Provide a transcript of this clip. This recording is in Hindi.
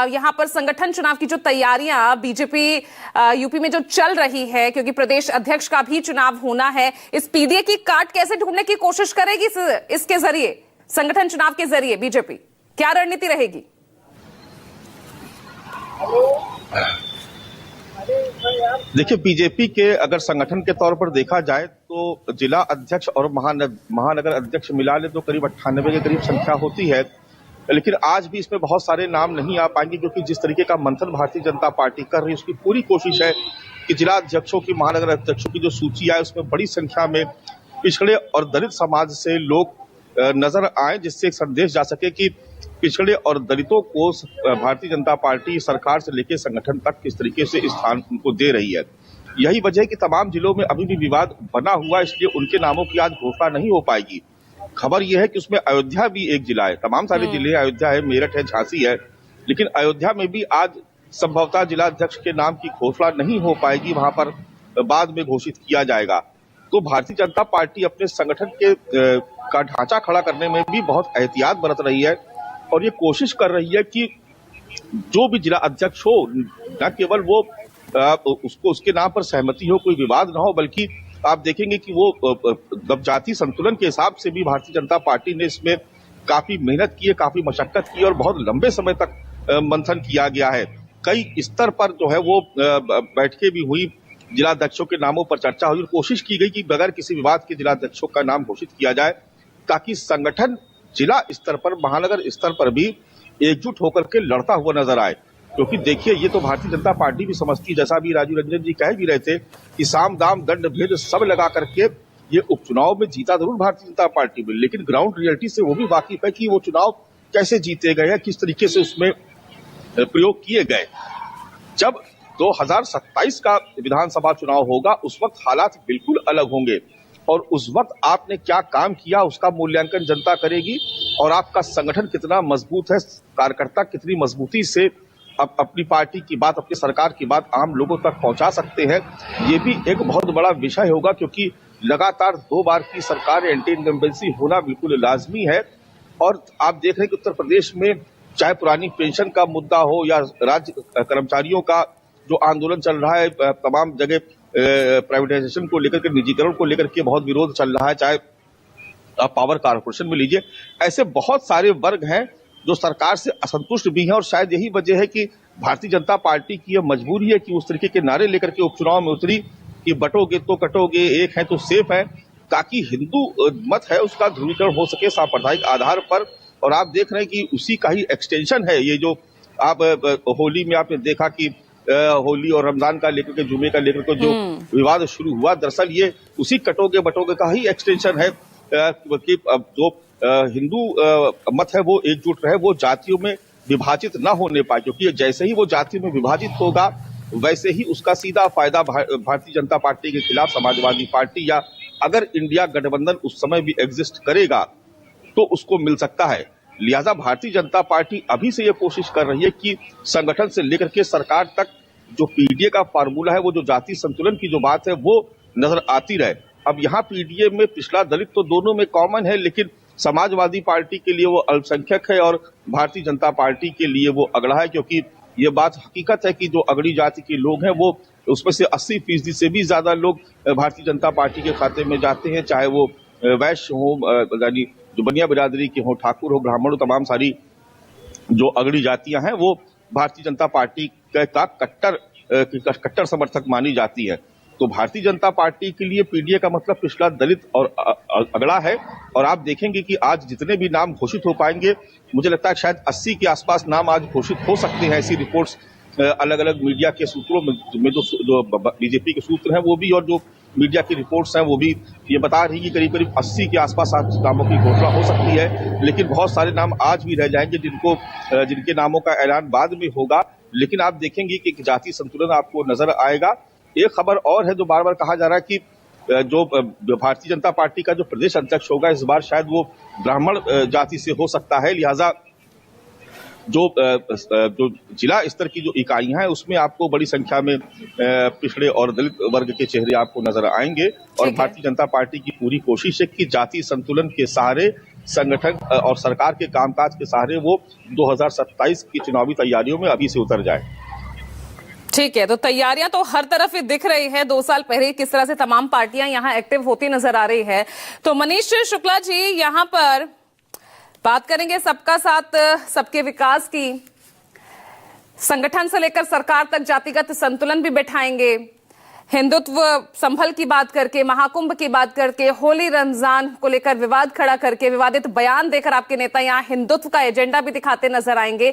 यहाँ पर संगठन चुनाव की जो तैयारियां बीजेपी यूपी में जो चल रही है, क्योंकि प्रदेश अध्यक्ष का भी चुनाव होना है, इस पीडीए की काट कैसे ढूंढने की कोशिश करेगी इसके जरिए, संगठन चुनाव के जरिए बीजेपी क्या रणनीति रहेगी? देखिए, बीजेपी के अगर संगठन के तौर पर देखा जाए तो जिला अध्यक्ष और महानगर अध्यक्ष मिला ले तो करीब 98 के करीब संख्या होती है। लेकिन आज भी इसमें बहुत सारे नाम नहीं आ पाएंगे, क्योंकि जिस तरीके का मंथन भारतीय जनता पार्टी कर रही है उसकी पूरी कोशिश है कि जिला अध्यक्षों की, महानगर अध्यक्षों की जो सूची है उसमें बड़ी संख्या में पिछड़े और दलित समाज से लोग नजर आए, जिससे एक संदेश जा सके कि पिछड़े और दलितों को भारतीय जनता पार्टी सरकार से लेकर संगठन तक किस तरीके से स्थान उनको दे रही है। यही वजह है कि तमाम जिलों में अभी भी विवाद बना हुआ है, इसलिए उनके नामों की आज घोषणा नहीं हो पाएगी। खबर यह है कि उसमें अयोध्या भी एक जिला है, तमाम सारे जिले अयोध्या है, मेरठ है, झांसी है, लेकिन अयोध्या में भी आज संभवतः जिला अध्यक्ष के नाम की घोषणा नहीं हो पाएगी, वहां पर बाद में घोषित किया जाएगा। तो भारतीय जनता पार्टी अपने संगठन के का ढांचा खड़ा करने में भी बहुत एहतियात बरत रही है और ये कोशिश कर रही है कि जो भी जिला अध्यक्ष हो, न केवल वो उसको उसके नाम पर सहमति हो, कोई विवाद ना हो, बल्कि आप देखेंगे कि वो जाति संतुलन के हिसाब से भी भारतीय जनता पार्टी ने इसमें काफी मेहनत की है, काफी मशक्कत की है और बहुत लंबे समय तक मंथन किया गया है। कई स्तर पर जो है वो बैठकें भी हुई, जिला अध्यक्षों के नामों पर चर्चा हुई और कोशिश की गई कि बगैर किसी विवाद के जिला अध्यक्षों का नाम घोषित किया जाए, ताकि संगठन जिला स्तर पर, महानगर स्तर पर भी एकजुट होकर के लड़ता हुआ नजर आए। क्योंकि देखिए, ये तो भारतीय जनता पार्टी भी समझती, जैसा भी राजीव रंजन जी कह भी रहे थे कि साम दाम दंड भेद सब लगा करके ये उपचुनाव में जीता जरूर भारतीय जनता पार्टी में, लेकिन ग्राउंड रियलिटी से वो भी वाकिफ है कि वो चुनाव कैसे जीते गए हैं, किस तरीके से उसमें प्रयोग किए गए। जब 2027 का विधानसभा चुनाव होगा उस वक्त हालात बिल्कुल अलग होंगे और उस वक्त आपने क्या काम किया उसका मूल्यांकन जनता करेगी और आपका संगठन कितना मजबूत है, कार्यकर्ता कितनी मजबूती से अपनी पार्टी की बात, अपनी सरकार की बात आम लोगों तक पहुंचा सकते हैं। ये भी एक बहुत बड़ा विषय होगा, क्योंकि लगातार 2 बार की सरकार एंटी इनकम्बेंसी होना बिल्कुल लाजमी है। और आप देख रहे हैं कि उत्तर प्रदेश में चाहे पुरानी पेंशन का मुद्दा हो या राज्य कर्मचारियों का जो आंदोलन चल रहा है, तमाम जगह प्राइवेटाइजेशन को लेकर के, निजीकरण को लेकर के बहुत विरोध चल रहा है, चाहे आप पावर कारपोरेशन में लीजिए, ऐसे बहुत सारे वर्ग हैं जो सरकार से असंतुष्ट भी हैं और शायद यही वजह है कि भारतीय जनता पार्टी की यह मजबूरी है कि उस तरीके के नारे लेकर के उपचुनाव में उतरी कि बटोगे तो कटोगे, एक है तो सेफ है, ताकि हिंदू मत है उसका ध्रुवीकरण हो सके सांप्रदायिक आधार पर। और आप देख रहे हैं कि उसी का ही एक्सटेंशन है ये जो आप होली में आपने देखा कि होली और रमजान का लेकर के, जुमे का लेकर के जो विवाद शुरू हुआ, दरअसल ये उसी कटोगे बटोगे का ही एक्सटेंशन है कि जो हिंदू मत है वो एकजुट रहे, वो जातियों में विभाजित न होने पाए, क्योंकि जैसे ही वो जातियों में विभाजित होगा वैसे ही उसका सीधा फायदा भारतीय जनता पार्टी के खिलाफ समाजवादी पार्टी या अगर इंडिया गठबंधन उस समय भी एग्जिस्ट करेगा तो उसको मिल सकता है। लिहाजा भारतीय जनता पार्टी अभी से ये कोशिश कर रही है कि संगठन से लेकर के सरकार तक जो पीडीए का फार्मूला है, वो जो जाति संतुलन की जो बात है वो नजर आती रहे। अब यहाँ पीडीए में पिछड़ा दलित तो दोनों में कॉमन है, लेकिन समाजवादी पार्टी के लिए वो अल्पसंख्यक है और भारतीय जनता पार्टी के लिए वो अगड़ा है, क्योंकि ये बात हकीकत है कि जो अगड़ी जाति के लोग हैं वो उसमें से 80% से भी ज्यादा लोग भारतीय जनता पार्टी के खाते में जाते हैं, चाहे वो वैश्य हो, यानी जो बनिया बिरादरी के हो, ठाकुर हो, ब्राह्मण हो, तमाम सारी जो अगड़ी जातियां हैं वो भारतीय जनता पार्टी का कट्टर समर्थक मानी जाती है। तो भारतीय जनता पार्टी के लिए पीडीए का मतलब पिछड़ा दलित और अगड़ा है। और आप देखेंगे कि आज जितने भी नाम घोषित हो पाएंगे, मुझे लगता है शायद 80 के आसपास नाम आज घोषित हो सकते हैं। ऐसी रिपोर्ट्स अलग अलग मीडिया के सूत्रों में जो बीजेपी के सूत्र हैं वो भी, और जो मीडिया की रिपोर्ट्स हैं वो भी ये बता रही है कि करीब करीब 80 के आसपास आज नामों की घोषणा हो सकती है। लेकिन बहुत सारे नाम आज भी रह जाएंगे जिनके नामों का ऐलान बाद में होगा। लेकिन आप देखेंगे कि जाति संतुलन आपको नजर आएगा। एक खबर और है जो बार बार कहा जा रहा है कि जो भारतीय जनता पार्टी का जो प्रदेश अध्यक्ष होगा इस बार शायद वो ब्राह्मण जाति से हो सकता है। लिहाजा जो जिला स्तर की जो इकाइयां हैं उसमें आपको बड़ी संख्या में पिछड़े और दलित वर्ग के चेहरे आपको नजर आएंगे। और भारतीय जनता पार्टी की पूरी कोशिश है कि जातीय संतुलन के सहारे संगठन और सरकार के कामकाज के सहारे वो 2027 की चुनावी तैयारियों में अभी से उतर जाए। ठीक है, तो तैयारियां तो हर तरफ ही दिख रही है। 2 साल पहले किस तरह से तमाम पार्टियां यहां एक्टिव होती नजर आ रही है। तो मनीष शुक्ला जी, यहां पर बात करेंगे सबका साथ सबके विकास की, संगठन से लेकर सरकार तक जातिगत संतुलन भी बैठाएंगे, हिंदुत्व संभल की बात करके, महाकुंभ की बात करके, होली रमजान को लेकर विवाद खड़ा करके, विवादित बयान देकर आपके नेता यहां हिंदुत्व का एजेंडा भी दिखाते नजर आएंगे।